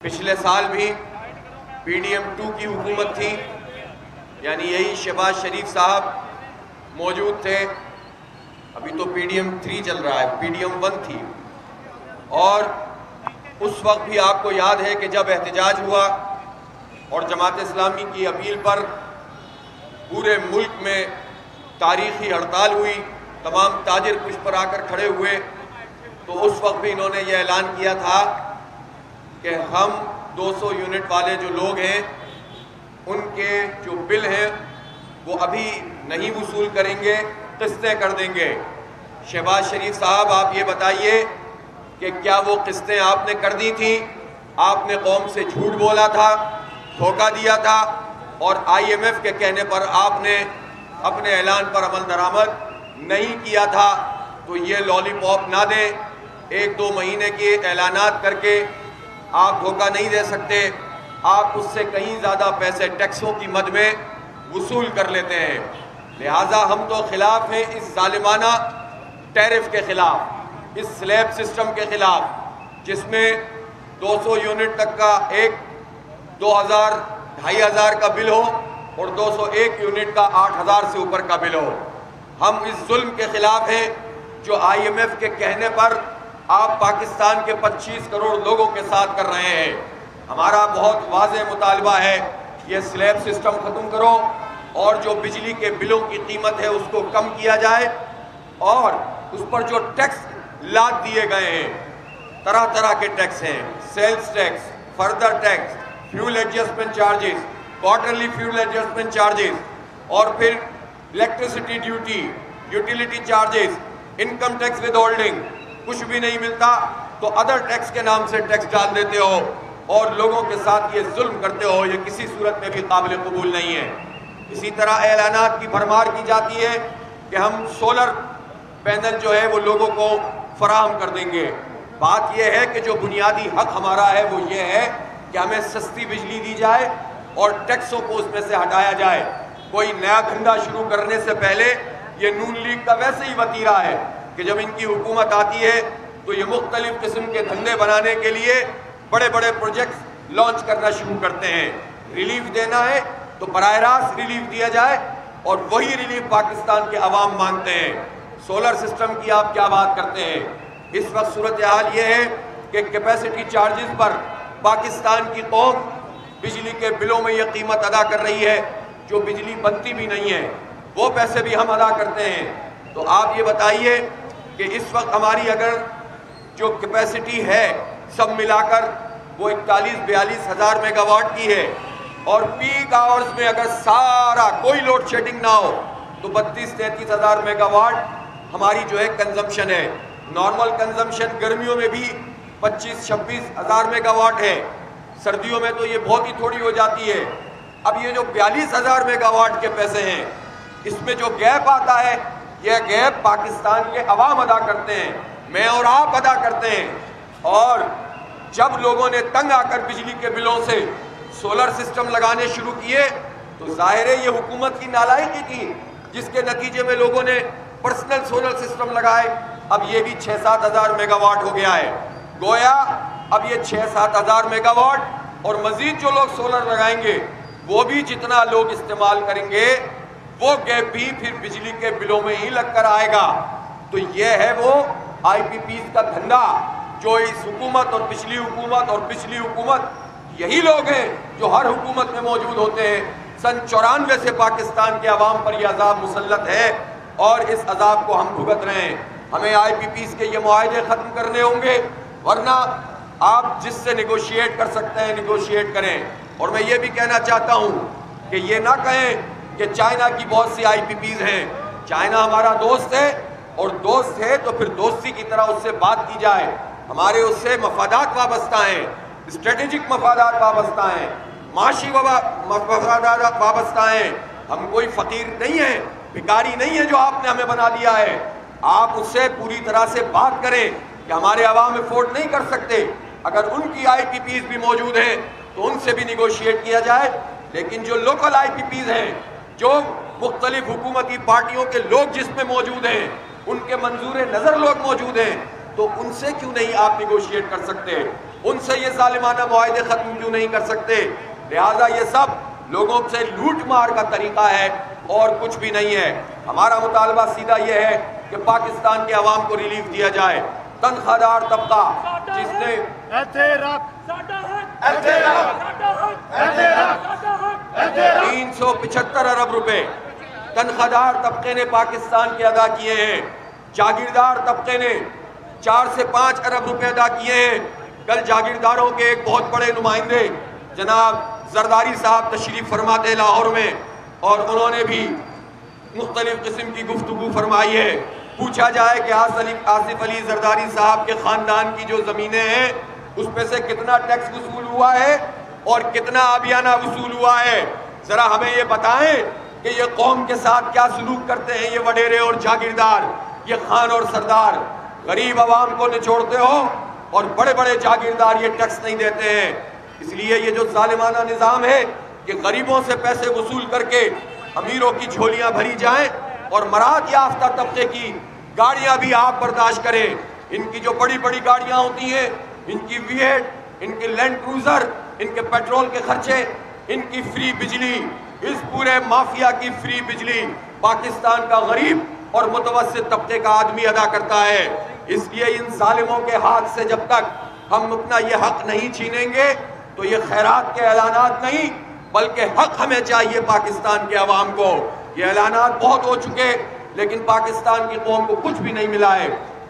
پچھلے سال بھی پی ڈی ایم 2 کی حکومت تھی، یعنی یہی شہباز شریف صاحب موجود تھے. ابھی تو پی ڈی ایم 3 چل رہا ہے، پی ڈی ایم 1 تھی. اور اس وقت بھی آپ کو یاد ہے کہ جب احتجاج ہوا اور جماعت اسلامی کی اپیل پر پورے ملک میں تاریخی ہڑتال ہوئی، تمام تاجر کچھ پر آ کر کھڑے ہوئے، تو اس وقت بھی انہوں نے یہ اعلان کیا تھا کہ ہم 200 یونٹ والے جو لوگ ہیں ان کے جو بل ہیں وہ ابھی نہیں وصول کریں گے، قسطیں کر دیں گے. شہباز شریف صاحب آپ یہ بتائیے کہ کیا وہ قسطیں آپ نے کر دی تھیں؟ آپ نے قوم سے جھوٹ بولا تھا، دھوکہ دیا تھا، اور آئی ایم ایف کے کہنے پر آپ نے اپنے اعلان پر عمل درآمد نہیں کیا تھا. تو یہ لالی پاپ نہ دیں، 1-2 مہینے کے اعلانات کر کے آپ دھوکہ نہیں دے سکتے. آپ اس سے کہیں زیادہ پیسے ٹیکسوں کی مد میں وصول کر لیتے ہیں. لہٰذا ہم تو خلاف ہیں اس ظالمانہ ٹیرف کے خلاف، اس سلیب سسٹم کے خلاف، جس میں 200 یونٹ تک کا 2,000-2,500 کا بل ہو اور 201 یونٹ کا 8,000 سے اوپر کا بل ہو. ہم اس ظلم کے خلاف ہیں جو آئی ایم ایف کے کہنے پر آپ پاکستان کے 25 کروڑ لوگوں کے ساتھ کر رہے ہیں. ہمارا بہت واضح مطالبہ ہے، یہ سلیب سسٹم ختم کرو اور جو بجلی کے بلوں کی قیمت ہے اس کو کم کیا جائے، اور اس پر جو ٹیکس لاد دیے گئے ہیں، طرح طرح کے ٹیکس ہیں، sales tax, further tax, fuel adjustment charges, quarterly fuel adjustment charges, اور پھر electricity duty, utility charges, income tax withholding, کچھ بھی نہیں ملتا تو ادر ٹیکس کے نام سے ٹیکس ڈال دیتے ہو اور لوگوں کے ساتھ یہ ظلم کرتے ہو. یہ کسی صورت میں بھی قابل قبول نہیں ہے. اسی طرح اعلانات کی بھرمار کی جاتی ہے کہ ہم سولر پینل جو ہے وہ لوگوں کو فراہم کر دیں گے. بات یہ ہے کہ جو بنیادی حق ہمارا ہے وہ یہ ہے کہ ہمیں سستی بجلی دی جائے اور ٹیکسوں کو اس میں سے ہٹایا جائے. کوئی نیا دھندا شروع کرنے سے پہلے یہ نون لیگ کا ویسے ہی وتیرہ ہے کہ جب ان کی حکومت آتی ہے تو یہ مختلف قسم کے دھندے بنانے کے لیے بڑے بڑے پروجیکٹس لانچ کرنا شروع کرتے ہیں. ریلیف دینا ہے تو براہ راست ریلیف دیا جائے، اور وہی ریلیف پاکستان کے عوام مانگتے ہیں. سولر سسٹم کی آپ کیا بات کرتے ہیں؟ اس وقت صورتحال یہ ہے کہ کیپیسٹی چارجز پر پاکستان کی قوم بجلی کے بلوں میں یہ قیمت ادا کر رہی ہے جو بجلی بنتی بھی نہیں ہے، وہ پیسے بھی ہم ادا کرتے ہیں. تو آپ یہ بتائیے کہ اس وقت ہماری اگر جو کیپیسٹی ہے سب ملا کر وہ 41-42 ہزار میگا واٹ کی ہے، اور پیک آورز میں اگر سارا کوئی لوڈ شیڈنگ نہ ہو تو 32-33 ہزار میگا واٹ ہماری جو ہے کنزمپشن ہے. نارمل کنزمپشن گرمیوں میں بھی 25-26 ہزار میگا واٹ ہے، سردیوں میں تو یہ بہت ہی تھوڑی ہو جاتی ہے. اب یہ جو 42 ہزار میگا واٹ کے پیسے ہیں، اس میں جو گیپ آتا ہے یہ گیپ پاکستان کے عوام ادا کرتے ہیں، میں اور آپ ادا کرتے ہیں. اور جب لوگوں نے تنگ آ کر بجلی کے بلوں سے سولر سسٹم لگانے شروع کیے تو ظاہر ہے یہ حکومت کی نالائقی تھی، جس کے نتیجے میں لوگوں نے پرسنل سولر سسٹم لگائے. اب یہ بھی 6-7 ہزار میگا واٹ ہو گیا ہے. گویا اب یہ 6-7 ہزار میگا واٹ اور مزید جو لوگ سولر لگائیں گے وہ بھی جتنا لوگ استعمال کریں گے وہ گیپ بھی پھر بجلی کے بلوں میں ہی لگ کر آئے گا. تو یہ ہے وہ آئی پی پیز کا دھندا جو اس حکومت اور پچھلی حکومت یہی لوگ ہیں جو ہر حکومت میں موجود ہوتے ہیں. سن 94 سے پاکستان کے عوام پر یہ عذاب مسلط ہے اور اس عذاب کو ہم بھگت رہے ہیں. ہمیں آئی پی پیز کے یہ معاہدے ختم کرنے ہوں گے، ورنہ آپ جس سے نیگوشیٹ کر سکتے ہیں نیگوشیٹ کریں. اور میں یہ بھی کہنا چاہتا ہوں کہ یہ نہ کہیں کہ چائنا کی بہت سی آئی پی پیز ہیں. چائنا ہمارا دوست ہے، اور دوست ہے تو پھر دوستی کی طرح اس سے بات کی جائے. ہمارے اس سے مفادات وابستہ ہیں، اسٹریٹجک مفادات وابستہ ہیں، معاشی مفادات وابستہ ہیں. ہم کوئی فقیر نہیں ہیں، بھکاری نہیں ہے جو آپ نے ہمیں بنا دیا ہے. آپ اس سے پوری طرح سے بات کریں کہ ہمارے عوام افورڈ نہیں کر سکتے. اگر ان کی آئی پی پیز بھی موجود ہیں تو ان سے بھی نیگوشیٹ کیا جائے. لیکن جو لوکل آئی پی پیز ہیں، جو مختلف حکومتی پارٹیوں کے لوگ جس میں موجود ہیں، ان کے منظور نظر لوگ موجود ہیں، تو ان سے کیوں نہیں آپ نیگوشیٹ کر سکتے؟ ان سے یہ ظالمانہ معاہدے ختم کیوں نہیں کر سکتے؟ لہٰذا یہ سب لوگوں سے لوٹ مار کا طریقہ ہے اور کچھ بھی نہیں ہے۔ ہمارا مطالبہ سیدھا یہ ہے کہ پاکستان کے عوام کو ریلیف دیا جائے۔ تنخواہ دار طبقہ جس نے 375 ارب روپے تنخواہ دار طبقے نے پاکستان کے ادا کیے ہیں، جاگیردار طبقے نے 4 سے 5 ارب روپے ادا کیے ہیں۔ کل جاگیرداروں کے ایک بہت بڑے نمائندے جناب زرداری صاحب تشریف فرما تھے لاہور میں، اور انہوں نے بھی مختلف قسم کی گفتگو فرمائی ہے۔ پوچھا جائے کہ آصف علی زرداری صاحب کے خاندان کی جو زمینیں ہیں اس پہ سے کتنا ٹیکس وصول ہوا ہے اور کتنا آبیانہ وصول ہوا ہے، ذرا ہمیں یہ بتائیں کہ یہ قوم کے ساتھ کیا سلوک کرتے ہیں یہ وڈیرے اور جاگیردار، یہ خان اور سردار۔ غریب عوام کو نچوڑتے ہو اور بڑے بڑے جاگیردار یہ ٹیکس نہیں دیتے ہیں۔ اس لیے یہ جو ظالمانہ نظام ہے کہ غریبوں سے پیسے وصول کر کے امیروں کی جھولیاں بھری جائیں اور مراد یافتہ طبقے کی گاڑیاں بھی آپ برداشت کریں۔ ان کی جو بڑی بڑی گاڑیاں ہوتی ہیں، ان کی V8، ان کے لینڈ کروزر، ان کے پیٹرول کے خرچے، ان کی فری بجلی، اس پورے مافیا کی فری بجلی پاکستان کا غریب اور متوسط طبقے کا آدمی ادا کرتا ہے۔ اس لیے ان ظالموں کے ہاتھ سے جب تک ہم اپنا یہ حق نہیں چھینیں گے تو یہ خیرات کے اعلانات نہیں بلکہ حق ہمیں چاہیے پاکستان کے عوام کو۔ یہ اعلانات بہت ہو چکے لیکن پاکستان کی قوم کو کچھ بھی نہیں ملا ہے۔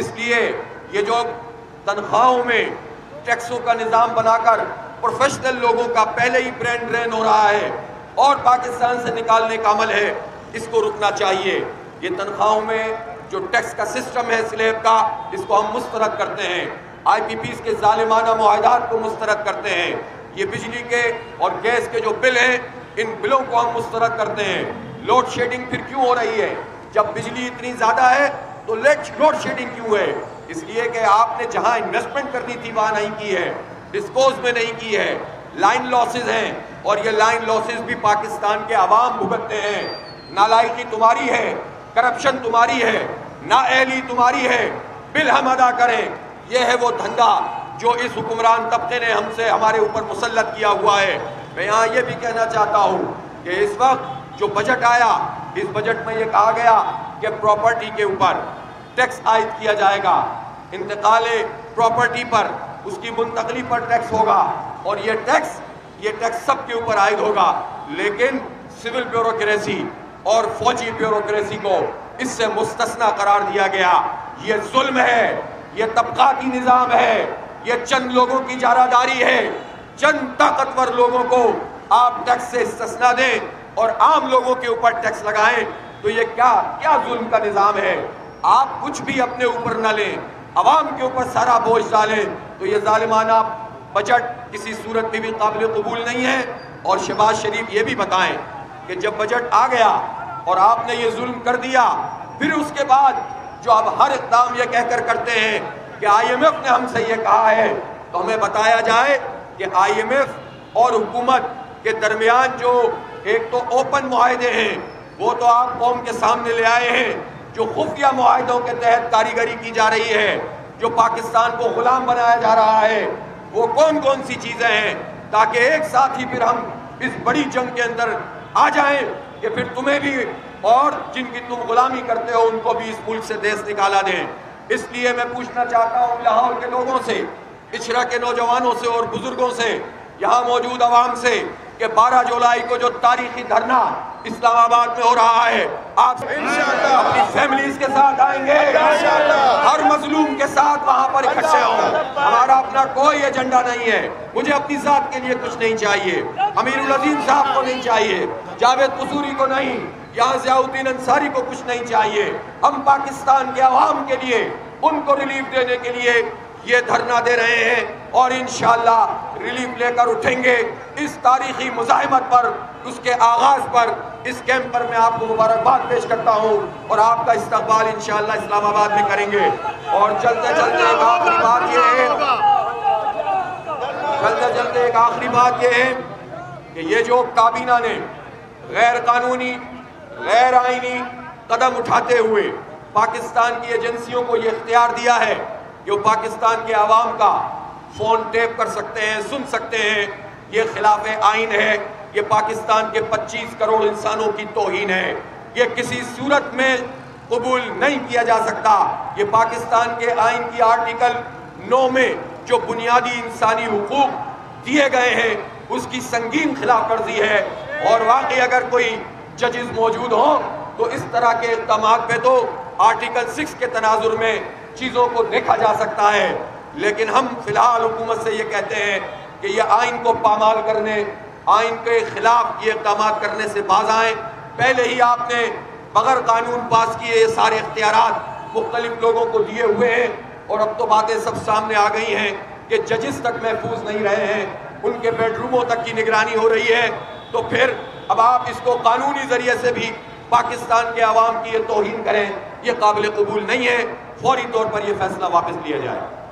اس لیے یہ جو تنخواہوں میں ٹیکسوں کا نظام بنا کر پروفیشنل لوگوں کا پہلے ہی برین ڈرین ہو رہا ہے اور پاکستان سے نکالنے کا عمل ہے، اس کو رکنا چاہیے۔ یہ تنخواہوں میں جو ٹیکس کا سسٹم ہے سلیب کا، اس کو ہم مسترد کرتے ہیں۔ آئی پی پیز کے ظالمانہ معاہدات کو مسترد کرتے ہیں۔ یہ بجلی کے اور گیس کے جو بل ہیں ان بلوں کو ہم مسترد کرتے ہیں۔ لوڈ شیڈنگ پھر کیوں ہو رہی ہے؟ جب بجلی اتنی زیادہ ہے تو لوڈ شیڈنگ کیوں ہے؟ اس لیے کہ آپ نے جہاں انویسٹمنٹ کرنی تھی وہاں نہیں کی ہے، ڈسپوز میں نہیں کی ہے۔ لائن لاسز ہیں اور یہ لائن لاسز بھی پاکستان کے عوام بھگتتے ہیں۔ نالائقی تمہاری ہے، کرپشن تمہاری ہے، نااہلی تمہاری ہے، بل ہم ادا کریں۔ یہ ہے وہ دھندا جو اس حکمران طبقے نے ہمارے اوپر مسلط کیا ہوا ہے۔ میں یہاں یہ بھی کہنا چاہتا ہوں کہ اس وقت جو بجٹ آیا، اس بجٹ میں یہ کہا گیا کہ پراپرٹی کے اوپر ٹیکس عائد کیا جائے گا، انتقال پراپرٹی پر، اس کی منتقلی پر ٹیکس ہوگا، اور یہ ٹیکس سب کے اوپر عائد ہوگا، لیکن سول بیوروکریسی اور فوجی بیوروکریسی کو اس سے مستثنی قرار دیا گیا۔ یہ ظلم ہے، یہ طبقاتی نظام ہے، یہ چند لوگوں کی جارحداری ہے۔ چند طاقتور لوگوں کو آپ ٹیکس سے استثناء دیں اور عام لوگوں کے اوپر ٹیکس لگائیں تو یہ کیا ظلم کا نظام ہے؟ آپ کچھ بھی اپنے اوپر نہ لیں، عوام کے اوپر سارا بوجھ ڈالیں تو یہ ظالمانہ بجٹ کسی صورت میں بھی قابل قبول نہیں ہے۔ اور شہباز شریف یہ بھی بتائیں کہ جب بجٹ آ گیا اور آپ نے یہ ظلم کر دیا، پھر اس کے بعد جو اب ہر اقدام یہ کہہ کر کرتے ہیں کہ آئی ایم ایف نے ہم سے یہ کہا ہے، تو ہمیں بتایا جائے کہ آئی ایم ایف اور حکومت کے درمیان جو ایک تو اوپن معاہدے ہیں وہ تو آپ قوم کے سامنے لے آئے ہیں، جو خفیہ معاہدوں کے تحت کاریگری کی جا رہی ہے، جو پاکستان کو غلام بنایا جا رہا ہے، وہ کون کون سی چیزیں ہیں، تاکہ ایک ساتھ ہی پھر ہم اس بڑی جنگ کے اندر آ جائیں کہ پھر تمہیں بھی اور جن کی تم غلامی کرتے ہو ان کو بھی اس ملک سے دیس نکالا دیں۔ اس لیے میں پوچھنا چاہتا ہوں لاہور کے لوگوں سے، اشرا کے نوجوانوں سے اور بزرگوں سے، یہاں موجود عوام سے، کہ 12 جولائی کو جو تاریخی دھرنا اسلام آباد میں ہو رہا ہے، آپ اپنی فیملیز کے ساتھ آئیں گے، ہر مظلوم کے ساتھ وہاں پر اکٹھے ہوں۔ ہمارا اپنا کوئی ایجنڈا نہیں ہے، مجھے اپنی ذات کے لیے کچھ نہیں چاہیے، امیر العظیم صاحب کو نہیں چاہیے، جاوید قصوری کو نہیں، یہاں ضیاء الدین انصاری کو کچھ نہیں چاہیے۔ ہم پاکستان کے عوام کے لیے، ان کو ریلیف دینے کے لیے یہ دھرنا دے رہے ہیں اور انشاءاللہ ریلیف لے کر اٹھیں گے۔ اس تاریخی مزاحمت پر، اس کے آغاز پر، اس کیمپ پر میں آپ کو مبارکباد پیش کرتا ہوں اور آپ کا استقبال انشاءاللہ اسلام آباد میں کریں گے۔ اور چلتے چلتے ایک آخری بات یہ ہے کہ یہ جو کابینہ نے غیر قانونی، غیر آئینی قدم اٹھاتے ہوئے پاکستان کی ایجنسیوں کو یہ اختیار دیا ہے کہ وہ پاکستان کے عوام کا فون ٹیپ کر سکتے ہیں، سن سکتے ہیں، یہ خلاف آئین ہے، یہ پاکستان کے 25 کروڑ انسانوں کی توہین ہے، یہ کسی صورت میں قبول نہیں کیا جا سکتا۔ یہ پاکستان کے آئین کی آرٹیکل 9 میں جو بنیادی انسانی حقوق دیے گئے ہیں اس کی سنگین خلاف ورزی ہے، اور واقعی اگر کوئی ججز موجود ہوں تو اس طرح کے اقدامات پہ تو آرٹیکل 6 کے تناظر میں چیزوں کو دیکھا جا سکتا ہے۔ لیکن ہم فی الحال حکومت سے یہ کہتے ہیں کہ یہ آئین کو پامال کرنے، آئین کے خلاف یہ اقدامات کرنے سے باز آئیں۔ پہلے ہی آپ نے بغیر قانون پاس کیے یہ سارے اختیارات مختلف لوگوں کو دیے ہوئے ہیں، اور اب تو باتیں سب سامنے آ گئی ہیں کہ ججز تک محفوظ نہیں رہے ہیں، ان کے بیڈ روموں تک کی نگرانی ہو رہی ہے۔ تو پھر اب آپ اس کو قانونی ذریعے سے بھی پاکستان کے عوام کی یہ توہین کریں، یہ قابل قبول نہیں ہے۔ فوری طور پر یہ فیصلہ واپس لیا جائے۔